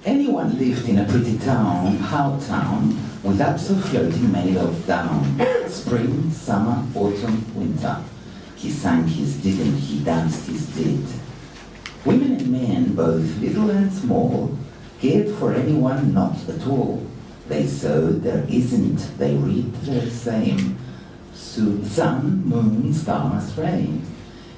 Anyone lived in a pretty town, how town, with ups of floating mailers down. Spring, summer, autumn, winter. He sang his didn't, he danced his did. Women and men, both little and small, cared for anyone not at all. They sowed their isn't, they reaped their same. Sun, moon, stars, rain.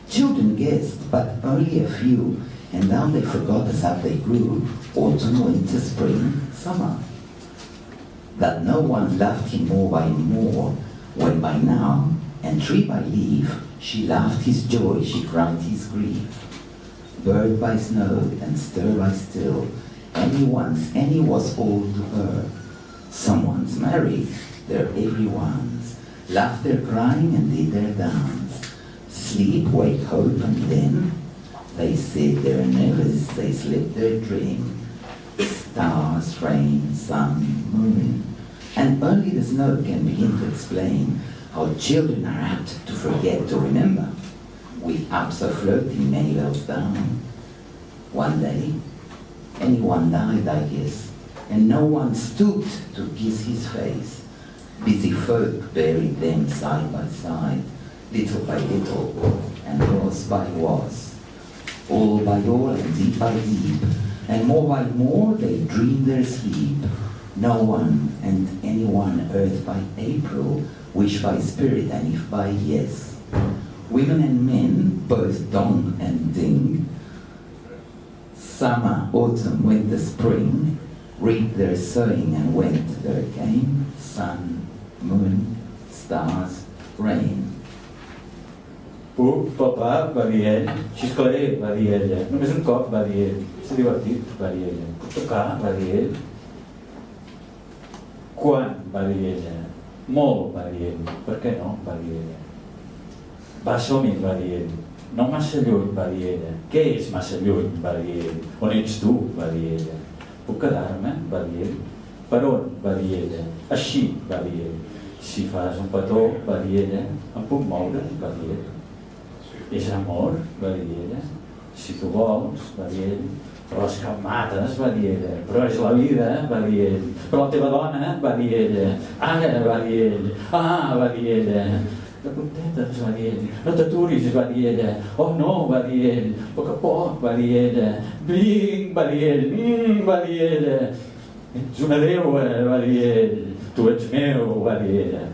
Children guessed, but only a few, and now they forgot as how they grew, autumn, winter, spring, summer. That no one loved him more by more, when by now, and tree by leaf, she laughed his joy, she cried his grief. Bird by snow, and stir by still, any was all to her. Someone's married, they're everyone's, laughed their crying and did their dance. Sleep, wake, hope, and then they said their nevers, they slept their dream. Stars, rain, sun, moon, and only the snow can begin to explain how children are apt to forget to remember, with ups of floating many wells down. One day, anyone died, I guess, and no one stooped to kiss his face. Busy folk buried them side by side, little by little, and was by was. All by all and deep by deep, and more by more they dreamed their sleep. No one and anyone earth by April, wish by spirit and if by yes. Women and men, both dong and ding, summer, autumn, winter, spring, reaped their sowing and went there came sun, moon, stars, rain. Puc, papa, va dir ell. Xisclaré, va dir ella. Només un cop, va dir ell. S'ha divertit, va dir ella. Puc tocar, va dir ell. Quan, va dir ella. Molt, va dir ell. Per què no, va dir ella. Va, som-hi, va dir ell. No massa lluny, va dir ella. Què és massa lluny, va dir ell. On ets tu, va dir ella. Puc quedar-me, va dir ell. Per on, va dir ella. Així, va dir ell. Si fas un petó, va dir ella. Em puc moure, va dir ell. És amor, va dir ella. Si tu vols, va dir ell. Però és que em mates, va dir ella. Però és la vida, va dir ell. Però la teva dona, va dir ella. Ara, va dir ell. Ah, va dir ella. No contetes, va dir ell. No t'aturis, va dir ella. Oh no, va dir ell. A poc a poc, va dir ella. Vinc, va dir ell. Va dir ella. Ets una deua, va dir ell. Tu ets meu, va dir ella.